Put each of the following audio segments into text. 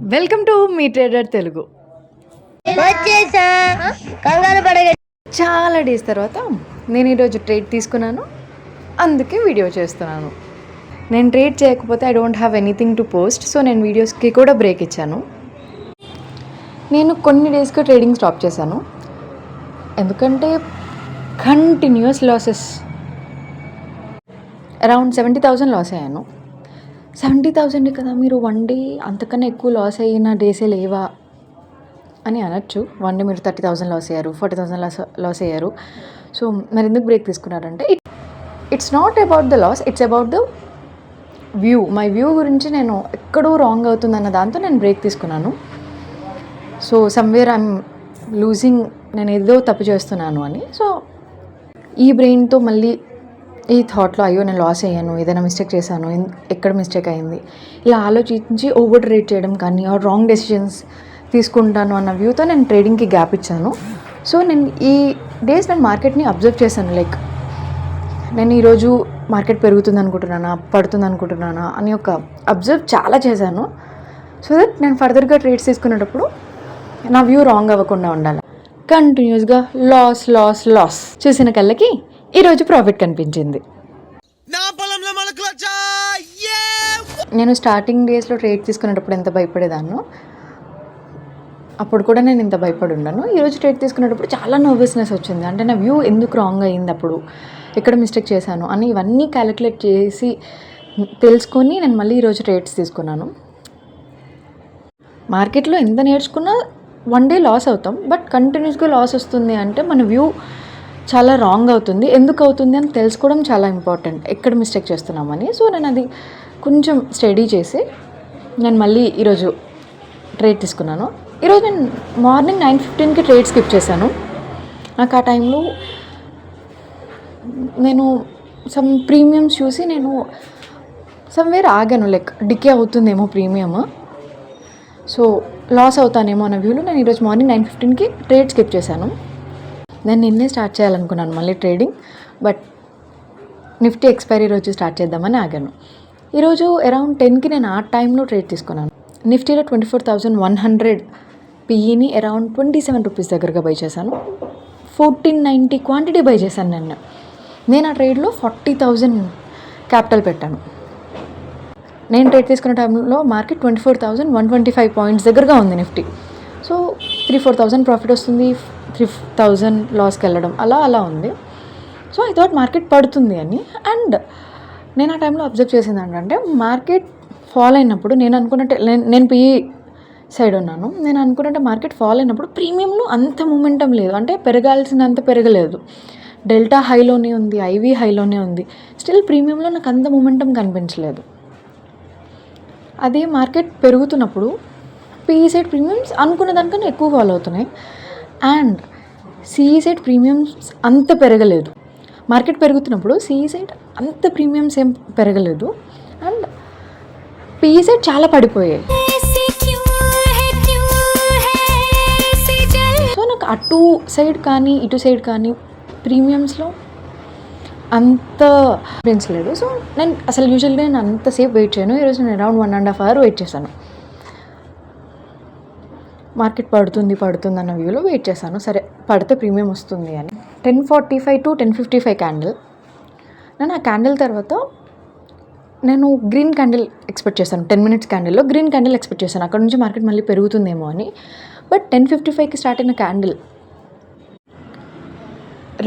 Welcome to me trader Telugu. చాలా days తర్వాత నేను ఈరోజు ట్రేడ్ తీసుకున్నాను, అందుకే వీడియో చేస్తున్నాను. నేను ట్రేడ్ చేయకపోతే I don't have anything to post, so నేను వీడియోస్కి కూడా బ్రేక్ ఇచ్చాను. నేను కొన్ని డేస్గా ట్రేడింగ్ స్టాప్ చేశాను, ఎందుకంటే కంటిన్యూస్ లాసెస్. అరౌండ్ 70,000 లాస్ అయ్యాను. 70,000 కదా, మీరు వన్ డే అంతకన్నా ఎక్కువ లాస్ అయిన డేసే లేవా అని అనొచ్చు. వన్ డే మీరు 30,000 లాస్ అయ్యారు, 40,000 లాస్ అయ్యారు. సో మరి ఎందుకు బ్రేక్ తీసుకున్నారంటే it's not about the loss, it's about the view. My view గురించి నేను ఎక్కడో రాంగ్ అవుతుందన్న దాంతో నేను బ్రేక్ తీసుకున్నాను. సో సమ్వేర్ ఐఎమ్ లూజింగ్, నేను ఏదో తప్పు చేస్తున్నాను అని. సో ఈ బ్రెయిన్తో మళ్ళీ ఈ థాట్లో అయ్యో నేను లాస్ అయ్యాను, ఏదైనా మిస్టేక్ చేశాను, ఎక్కడ మిస్టేక్ అయింది, ఇలా ఆలోచించి ఓవర్ ట్రేడ్ చేయడం కానీ ఆ రాంగ్ డెసిషన్స్ తీసుకుంటాను అన్న వ్యూతో నేను ట్రేడింగ్కి గ్యాప్ ఇచ్చాను. సో నేను ఈ డేస్ నేను మార్కెట్ని అబ్జర్వ్ చేశాను. లైక్ నేను ఈరోజు మార్కెట్ పెరుగుతుంది అనుకుంటున్నానా, పడుతుంది అనుకుంటున్నానా అని ఒక అబ్జర్వ్ చాలా చేశాను. సో దట్ నేను ఫర్దర్గా ట్రేడ్స్ తీసుకునేటప్పుడు నా వ్యూ రాంగ్ అవ్వకుండా ఉండాలి. కంటిన్యూస్గా లాస్ లాస్ లాస్ చూసిన కళ్ళకి ఈరోజు ప్రాఫిట్ కనిపించింది. నేను స్టార్టింగ్ డేస్లో ట్రేడ్ తీసుకునేటప్పుడు ఎంత భయపడేదాన్నో అప్పుడు కూడా నేను ఇంత భయపడి ఉన్నాను. ఈరోజు ట్రేడ్ తీసుకునేటప్పుడు చాలా నర్వస్నెస్ వచ్చింది. అంటే నా వ్యూ ఎందుకు రాంగ్ అయ్యింది, అప్పుడు ఎక్కడ మిస్టేక్ చేశాను అని ఇవన్నీ క్యాలిక్యులేట్ చేసి తెలుసుకొని నేను మళ్ళీ ఈరోజు ట్రేడ్స్ తీసుకున్నాను. మార్కెట్లో ఎంత నేర్చుకున్నా వన్ డే లాస్ అవుతాం, బట్ కంటిన్యూస్గా లాస్ వస్తుంది అంటే మన వ్యూ చాలా రాంగ్ అవుతుంది. ఎందుకు అవుతుంది అని తెలుసుకోవడం చాలా ఇంపార్టెంట్, ఎక్కడ మిస్టేక్ చేస్తున్నామని. సో నేను అది కొంచెం స్టడీ చేసి నేను మళ్ళీ ఈరోజు ట్రేడ్ తీసుకున్నాను. ఈరోజు నేను మార్నింగ్ 9:15కి ట్రేడ్ స్కిప్ చేశాను. నాకు ఆ టైంలో నేను సమ్ ప్రీమియమ్స్ చూసి నేను సమ్వేర్ ఆగాను, లైక్ డికే అవుతుందేమో ప్రీమియం, సో లాస్ అవుతానేమో అన్న వ్యూలో నేను ఈరోజు మార్నింగ్ 9:15కి ట్రేడ్ స్కిప్ చేశాను. నేను నిన్నే స్టార్ట్ చేయాలనుకున్నాను మళ్ళీ ట్రేడింగ్, బట్ నిఫ్టీ ఎక్స్పైరీ రోజు స్టార్ట్ చేద్దామని ఆగాను. ఈరోజు అరౌండ్ 10కి నేను ఆ టైంలో ట్రేడ్ తీసుకున్నాను. నిఫ్టీలో 24,100 పిఈని అరౌండ్ 27 రూపీస్ దగ్గరగా బై చేశాను. 1490 క్వాంటిటీ బై చేశాను. నేను ఆ ట్రేడ్లో 40,000 క్యాపిటల్ పెట్టాను. నేను ట్రేడ్ తీసుకున్న టైంలో మార్కెట్ 24,125 పాయింట్స్ దగ్గరగా ఉంది నిఫ్టీ. సో 3-4,000 ప్రాఫిట్ వస్తుంది, 3,000 లాస్కి వెళ్ళడం అలా ఉంది. సో ఐ థాట్ మార్కెట్ పడుతుంది అని. అండ్ నేను ఆ టైంలో అబ్జర్వ్ చేసింది ఏంటంటే మార్కెట్ ఫాల్ అయినప్పుడు నేను పిఈ సైడ్ ఉన్నాను. నేను అనుకున్నట్టే మార్కెట్ ఫాల్ అయినప్పుడు ప్రీమియంలో అంత మూమెంటం లేదు, అంటే పెరగాల్సినంత పెరగలేదు. డెల్టా హైలోనే ఉంది, ఐవీ హైలోనే ఉంది, స్టిల్ ప్రీమియంలో నాకు అంత మూమెంటం కనిపించలేదు. అదే మార్కెట్ పెరుగుతున్నప్పుడు పిఈ సైడ్ ప్రీమియమ్స్ అనుకున్న దానికన్నా ఎక్కువ ఫాలో అవుతున్నాయి, అండ్ సిఈ సైడ్ ప్రీమియమ్స్ అంత పెరగలేదు. మార్కెట్ పెరుగుతున్నప్పుడు సిఈ సైడ్ అంత ప్రీమియమ్స్ ఏం పెరగలేదు, అండ్ పిఈ సైడ్ చాలా పడిపోయాయి. సో నాకు అటు సైడ్ కానీ ఇటు సైడ్ కానీ ప్రీమియమ్స్లో అంత పెంచలేదు. సో నేను అసలు యూజువల్గా నేను అంతసేపు వెయిట్ చేయను. ఈరోజు నేను అరౌండ్ 1.5 hours వెయిట్ చేశాను. మార్కెట్ పడుతుంది అన్న వ్యూలో వెయిట్ చేశాను. సరే పడితే ప్రీమియం వస్తుంది అని. 10:45 to 10:55 క్యాండిల్. నేను ఆ క్యాండిల్ తర్వాత నేను గ్రీన్ క్యాండిల్ ఎక్స్పెక్ట్ చేశాను. 10 minutes క్యాండిల్లో గ్రీన్ క్యాండిల్ ఎక్స్పెక్ట్ చేశాను, అక్కడ నుంచి మార్కెట్ మళ్ళీ పెరుగుతుందేమో అని. బట్ 10:55కి స్టార్ట్ అయిన క్యాండిల్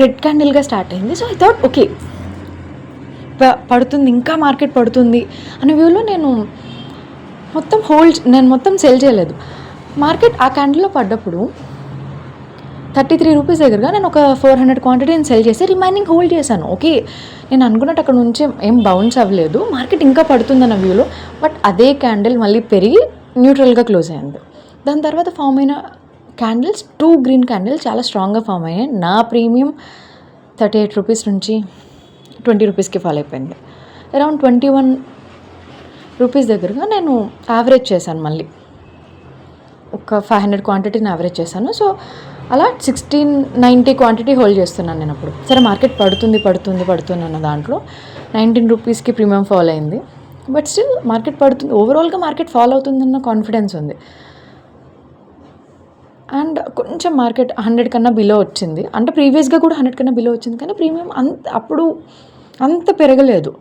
రెడ్ క్యాండిల్గా స్టార్ట్ అయింది. సో ఐ థాట్ ఓకే పడుతుంది, ఇంకా మార్కెట్ పడుతుంది అనే వ్యూలో నేను మొత్తం సెల్ చేయలేదు. మార్కెట్ ఆ క్యాండిల్లో పడ్డప్పుడు 33 రూపీస్ దగ్గరగా నేను ఒక 400 క్వాంటిటీని సెల్ చేసి రిమైనింగ్ హోల్డ్ చేశాను. ఓకే నేను అనుకున్నట్టు అక్కడ నుంచి ఏం బౌన్స్ అవ్వలేదు, మార్కెట్ ఇంకా పడుతుందన్న వ్యూలో. బట్ అదే క్యాండిల్ మళ్ళీ పెరిగి న్యూట్రల్గా క్లోజ్ అయింది. దాని తర్వాత ఫామ్ అయిన క్యాండిల్స్ 2 గ్రీన్ క్యాండిల్స్ చాలా స్ట్రాంగ్గా ఫామ్ అయ్యాయి. నా ప్రీమియం 38 రూపీస్ నుంచి 20 రూపీస్కి ఫాల్ అయిపోయింది. అరౌండ్ 21 రూపీస్ దగ్గరగా నేను యావరేజ్ చేశాను, మళ్ళీ ఒక 500 క్వాంటిటీని యావరేజ్ చేశాను. సో అలా 1690 క్వాంటిటీ హోల్డ్ చేస్తున్నాను నేను అప్పుడు. సరే మార్కెట్ పడుతుంది అన్న దాంట్లో 19 రూపీస్కి ప్రీమియం ఫాల్ అయింది. బట్ స్టిల్ మార్కెట్ పడుతుంది, ఓవరాల్గా మార్కెట్ ఫాలో అవుతుందన్న కాన్ఫిడెన్స్ ఉంది. అండ్ కొంచెం మార్కెట్ 100 కన్నా బిలో వచ్చింది, అంటే ప్రీవియస్గా కూడా 100 కన్నా బిలో వచ్చింది, కానీ ప్రీమియం అప్పుడు అంత పెరగలేదు.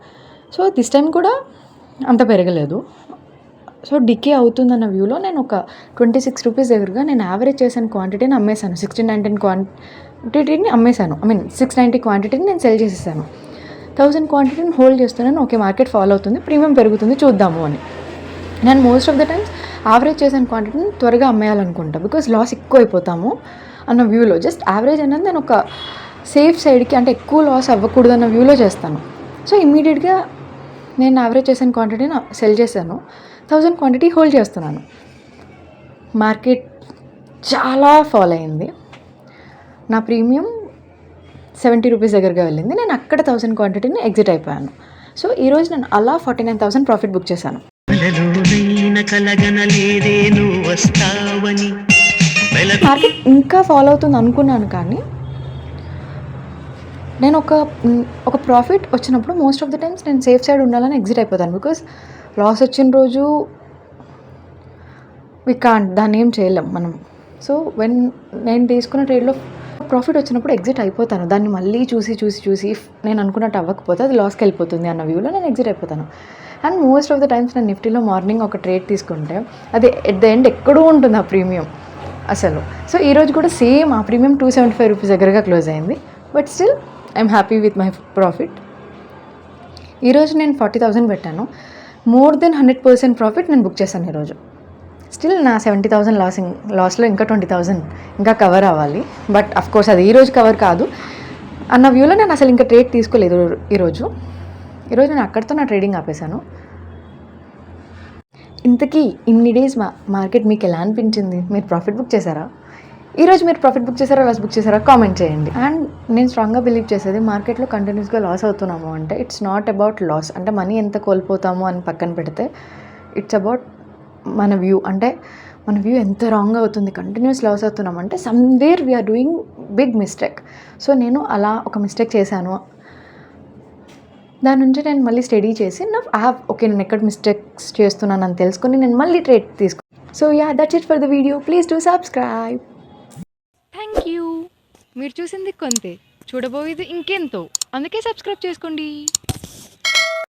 సో దిస్ టైం కూడా అంత పెరగలేదు. సో డికే అవుతుందన్న వ్యూలో నేను ఒక 26 రూపీస్ దగ్గరగా నేను యావరేజ్ చేసిన క్వాంటిటీని అమ్మేశాను. 1619 క్వాంటిటీని అమ్మేశాను. 690 క్వాంటిటీని నేను సెల్ చేసేసాను. 1000 క్వాంటిటీని హోల్డ్ చేస్తున్నాను. ఓకే, మార్కెట్ ఫాలో అవుతుంది, ప్రీమియం పెరుగుతుంది, చూద్దాము అని. నేను most of the times average చేసిన క్వాంటిటీని త్వరగా అమ్మేయాలనుకుంటా, బికాస్ లాస్ ఎక్కువ అయిపోతాము అన్న వ్యూలో. జస్ట్ యావరేజ్ అనేది నేను ఒక సేఫ్ సైడ్కి, అంటే ఎక్కువ లాస్ అవ్వకూడదు అన్న వ్యూలో చేస్తాను. సో ఇమ్మీడియట్గా నేను యావరేజ్ చేసిన క్వాంటిటీని సెల్ చేశాను, 1000 క్వాంటిటీ హోల్డ్ చేస్తున్నాను. మార్కెట్ చాలా ఫాల్ అయింది, నా ప్రీమియం 70 రూపీస్ దగ్గరగా వెళ్ళింది. నేను అక్కడ 1000 క్వాంటిటీని ఎగ్జిట్ అయిపోయాను. సో ఈరోజు నేను అలా 49,000 ప్రాఫిట్ బుక్ చేశాను. మార్కెట్ ఇంకా ఫాలో అవుతుంది అనుకున్నాను, కానీ నేను ఒక ప్రాఫిట్ వచ్చినప్పుడు మోస్ట్ ఆఫ్ ద టైమ్స్ నేను సేఫ్ సైడ్ ఉండాలని ఎగ్జిట్ అయిపోతాను. బికాస్ లాస్ వచ్చిన రోజు దాన్ని ఏం చేయలేం మనం. సో నేను తీసుకున్న ట్రేడ్లో ప్రాఫిట్ వచ్చినప్పుడు ఎగ్జిట్ అయిపోతాను. దాన్ని మళ్ళీ చూసి నేను అనుకున్నట్టు అవ్వకపోతే అది లాస్కి వెళ్ళిపోతుంది అన్న వ్యూలో నేను ఎగ్జిట్ అయిపోతాను. And most of the times నేను నిఫ్టీలో మార్నింగ్ ఒక ట్రేడ్ తీసుకుంటే అది ఎట్ ద ఎండ్ ఎక్కడో ఉంటుంది ఆ ప్రీమియం అసలు. సో ఈరోజు కూడా సేమ్ ఆ ప్రీమియం 275 రూపీస్ దగ్గరగా క్లోజ్ అయింది. But still I'm happy with my profit. ఈరోజు నేను 40,000 పెట్టాను, మోర్ దెన్ 100% ప్రాఫిట్ నేను బుక్ చేశాను ఈరోజు. స్టిల్ నా 70,000 లాస్లో ఇంకా 20,000 ఇంకా కవర్ అవ్వాలి. బట్ అఫ్కోర్స్ అది ఈరోజు కవర్ కాదు అన్న వ్యూలో నేను అసలు ఇంకా ట్రేడ్ తీసుకోలేదు ఈరోజు నేను అక్కడితో నా ట్రేడింగ్ ఆపేశాను. ఇంతకీ ఇన్ని డేస్ మార్కెట్ మీకు ఎలా అనిపించింది? మీరు ప్రాఫిట్ బుక్ చేశారా? ఈరోజు మీరు ప్రాఫిట్ బుక్ చేశారా, లాస్ బుక్ చేశారా? కామెంట్ చేయండి. అండ్ నేను స్ట్రాంగ్గా బిలీవ్ చేసేది, మార్కెట్లో కంటిన్యూస్గా లాస్ అవుతున్నాము అంటే ఇట్స్ నాట్ అబౌట్ లాస్, అంటే మనీ ఎంత కోల్పోతాము అని పక్కన పెడితే ఇట్స్ అబౌట్ మన వ్యూ. అంటే మన వ్యూ ఎంత రాంగ్ అవుతుంది, కంటిన్యూస్ లాస్ అవుతున్నామంటే somewhere we're doing big mistake. So నేను అలా ఒక మిస్టేక్ చేశాను, దాని నుంచి నేను మళ్ళీ స్టడీ చేసి ఓకే నేను ఎక్కడ మిస్టేక్స్ చేస్తున్నాను అని తెలుసుకొని నేను మళ్ళీ ట్రేడ్ తీసుకున్నాను. So yeah, that's it for the video. Please do subscribe. Thank you. మీరు చూసింది కొంతే, చూడబోయేది ఇంకెంతో, అందుకే సబ్స్క్రైబ్ చేసుకోండి.